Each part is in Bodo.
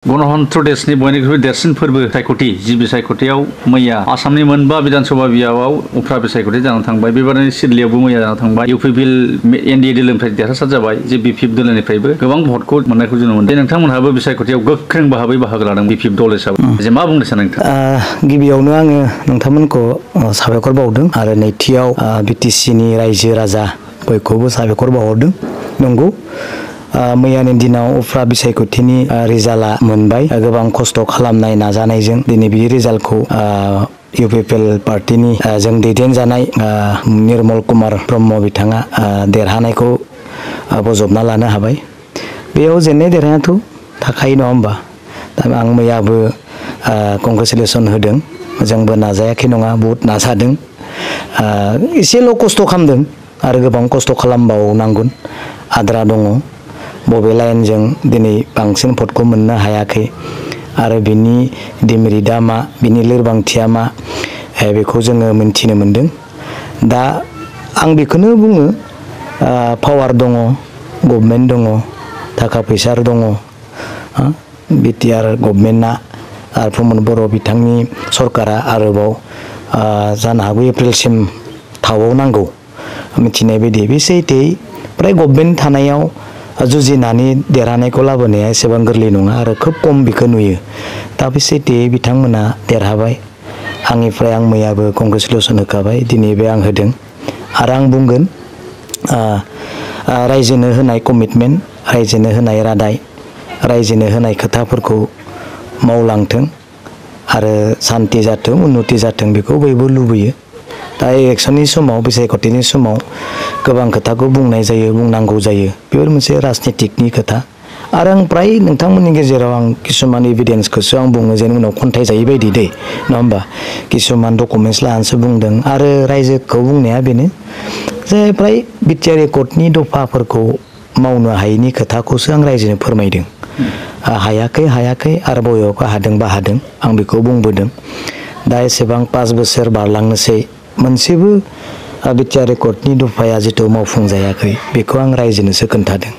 गणतन्त्र देशनि बयनिख्रुइ देरसिन फोरबो सायख'थि जि बिसायख'थियाव मैया आसामनि मोनबा विधानसभा बियाबाव उफ्रा बिसायख'थि जानानै थांबाय बेबादिनो सिदलियावबो मैया जानानै थांबाय इउपिपिएल एनडिए दोलोनिफ्राय देरहासार जाबाय जे बिपिएफ दोलोनिफ्रायबो गोबां भटखौ मोननायखौ जों मोनदों नोंथांमोनहाबो बिसायख'थियाव गोख्रों बाहागो लादों बिपिएफ दल हिसाबै जे मा बुंनो सानो नोंथां गिबियावनो आङो नोंथांमोनखौ साबायखर बावदों आरो नैथियाव बिटिसिनि रायजो राजा बयखौबो साबायखर बावहरदों नंगौ मैयानि दिनाव उफ्रा बिसायख'थिनि रिजाल्टआ मोनबाय गोबां खस्थ' खालामनाय नाजानायजों दिनै बे रिजाल्टखौ इउपिपिएल पार्टिनि जों दैदेनजानाय निर्मल कुमार ब्रह्म बिथाङा देरहानायखौ बजबना लानो हाबाय बेयाव जेननाय देरहायाथ' थाखायो नङा होमबा दा आं मैयाबो कंग्रेसुलेसन होदों जोंबो नाजायाखै नङा बहुत नाजादों एसेल' खस्थ' खालामदों आरो गोबां खस्थ' खालामबावनांगोन आद्रा दङ बबे लाइनजों दिनै बांसिन भटखौ मोननो हायाखै आरो बिनि डिमेरिटआ मा बिनि लोरबांथिया मा बेखौ जोङो मिन्थिनो मोनदों दा आं बेखौनो बुङो पावार दङ गभर्नमेन्ट दङ थाखा फैसा दङ बिटिआर गभर्नमेन्टआ आरो प्रमद बर' बिथांनि सरकारा आरोबाव जानो हागौ एप्रिलसिम थाबावनांगौ मिथिनाय बायदि बे सैथोयै फ्राय गभर्नमेन्ट थानायाव जुजिनानै देरहानायखौ लाबोनाया एसेबां गोरलै नङा आरो खोब खम बेखौ नुयो दा बे सैथोयै बिथांमोना देरहाबाय आंनिफ्राय आं मैयाबो कंग्रेसुलेसन होखाबाय दिनैबो आं होदों आरो आं बुंगोन रायजोनो होनाय कमिटमेन्ट रायजोनो होनाय रादाय रायजोनो होनाय खोथाफोरखौ मावलांथों आरो सान्ति जाथों उन्नति जाथों बेखौ बयबो लुबैयो दा इलेक्सननि समाव बिसायख'थिनि समाव गोबां खोथाखौ बुंनाय जायो बुंनांगौ जायो बेफोर मोनसे राजनितिकनि खोथा आरो आं फ्राय नोंथांमोननि गेजेराव आं किसुमान एभिडेन्सखौसो आं बुङो जेन उनाव खन्थाइ जायै बायदि दै नङा होमबा किसुमान डकुमेन्टस लानानैसो बुंदों आरो रायजोखौ बुंनाया बेनो जे फ्राय बिटिआर एकर्डनि दफाफोरखौ मावनो हायैनि खोथाखौसो आं रायजोनो फोरमायदों हायाखै आरो बबेयावबा हादोंबा हादों आं बेखौ बुंबोदों दा एसेबां 5 बोसोर बारलांनोसै मोनसेबो बिटिआर एकर्डनि दफाया जिथु मावफुंजायाखै बेखौ आं रायजोनोसो खोन्थादों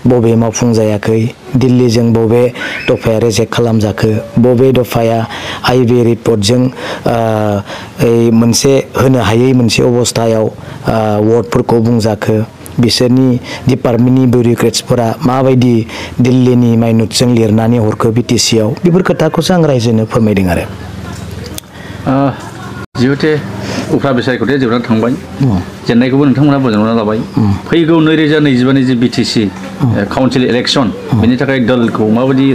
बबे मावफुंजायाखै दिल्लीजों बबे दफाया रिजेक्ट खालामजाखो बबे दफाया आइबि रिपर्टजों मोनसे होनो हायै मोनसे अबस्थायाव वार्डफोरखौ बुंजाखो बिसोरनि डिपार्टमेन्टनि बिउरोक्रेट्सफोरा माबायदि दिल्लीनि माइनुटजों लिरनानै हरखो बिटिसिआव बेफोर खोथाखौसो आं रायजोनो फोरमायदों आरो जिहेतु उफ्रा बिसायख'थिया जोबनानै थांबाय जेननायखौबो नोंथांमोना बजबना लाबाय फैगौ 2025नि जे बिटिसि काउन्सिल इलेक्सन बेनि थाखाय दलखौ माबायदि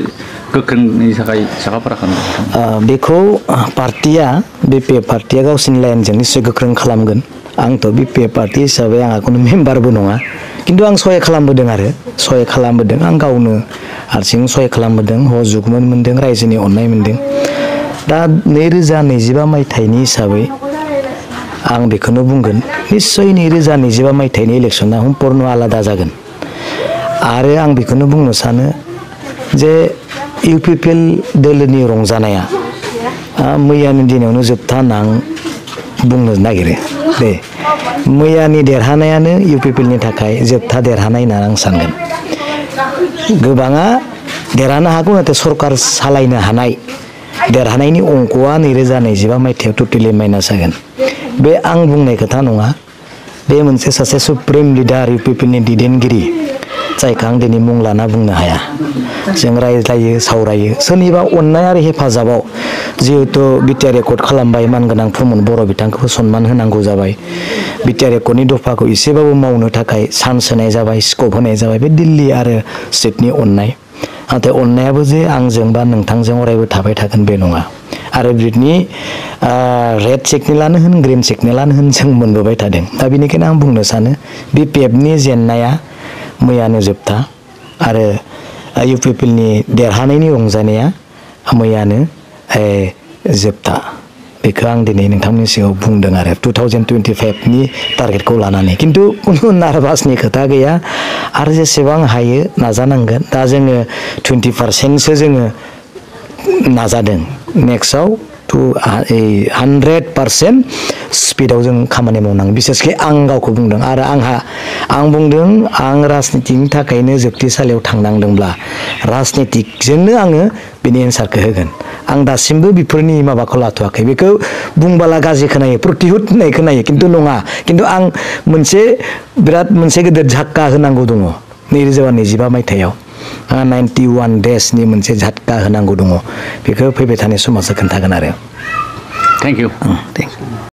गोख्रोंनि थाखाय साखाफारा खालामो बेखौ पार्टिया बिपिएफ पार्टिया गावसिनि लाइनजों निश्चय गोख्रों खालामगोन आंथ' बिपिएफ पार्टि हिसाबै आंहा खुनु मेम्बारबो नङा खिन्थु आं सहाय खालामबोदों आं गावनो हारसिं सहाय खालामबोदों सहयोग मोनदों रायजोनि अननाय मोनदों दा 2025 मायथाइनि हिसाबै आं बेखौनो बुंगोन निश्चय 2025 मायथाइनि इलेक्सना सम्पूर्ण आलादा जागोन आरो आं बेखौनो बुंनो सानो जे इउपिपिएल दोलोनि रंजानाया मैयानि दिनावनो जोबथा होनना आं बुंनो नागिरो दे मैयानि देरहानायानो इउपिपिएलनि थाखाय जोबथा देरहानाय होनना आं सानगोन गोबाङा देरहानो हागौ नाथाय सरकार सालायनो हानाय देरहानायनि अंकआ 2025 मायथाइयाव टटेलि माइनास जागोन बे आं बुंनाय खोथा नङा बे मोनसे सासे सुप्रिम लिडार इउपिपिएलनि दैदेनगिरि जायखौ आं दिनै मुं लाना बुंनो हाया जों रायज्लायो सावरायो सोरनिबा अननाय आरो हेफाजाबाव जिहेतु बिटिआर एकर्ड खालामबाय मानगोनां प्रमद बर' बिथांखौबो सनमान होनांगौ जाबाय बिटिआर एकर्डनि दफाखौ एसेबाबो मावनो थाखाय चान्स होनाय जाबाय स्कप होनाय जाबाय बे दिल्ली आरो स्टेटनि अननाय नाथाय अननायाबो जे आंजों बा नोंथांजों अरायबो थाबाय थागोन बे नङा आरो बिनि रेड सिगनेलानो होन ग्रिन सिगनेलानो होन जों मोनबोबाय थादों दा बेनिखायनो आं बुंनो सानो बिपिएफनि जेननाया मैयानो जोबथा आरो इउपिपिएलनि देरहानायनि रंजानाया मैयानो जोबथा बेखौ आं दिनै नोंथांनि सिगाङाव बुंदों आरो 2025नि टारगेटखौ लानानै खिन्थु खुनु नार्भासनि खोथा गैया आरो जेसेबां हायो नाजानांगोन दा जोङो 20%सो जोङो नाजादों नेक्स्टआव 100% स्पिडाव जों खामानि मावनांगौ बिसेसके आं गावखौ बुंदों आरो आं बुंदों आं राजनितिनि थाखायनो जोबथेसालियाव थांनांदोंब्ला राजनितिकजोंनो आङो बेनि एन्सारखौ होगोन आं दासिमबो बेफोरनि माबाखौ लाथ'वाखै बेखौ बुंबाला गाज्रि खोनायो प्रतिहुद होननाय खोनायो खिन्थु नङा खिन्थु आं बिराद मोनसे गिदिर झटका होनांगौ दङ 2025 मायथाइयाव आंहा 91 देशनि मोनसे झटका होनांगौ दङ बेखौ फैबाय थानाय समावसो खोन्थागोन आरो थेंक इउ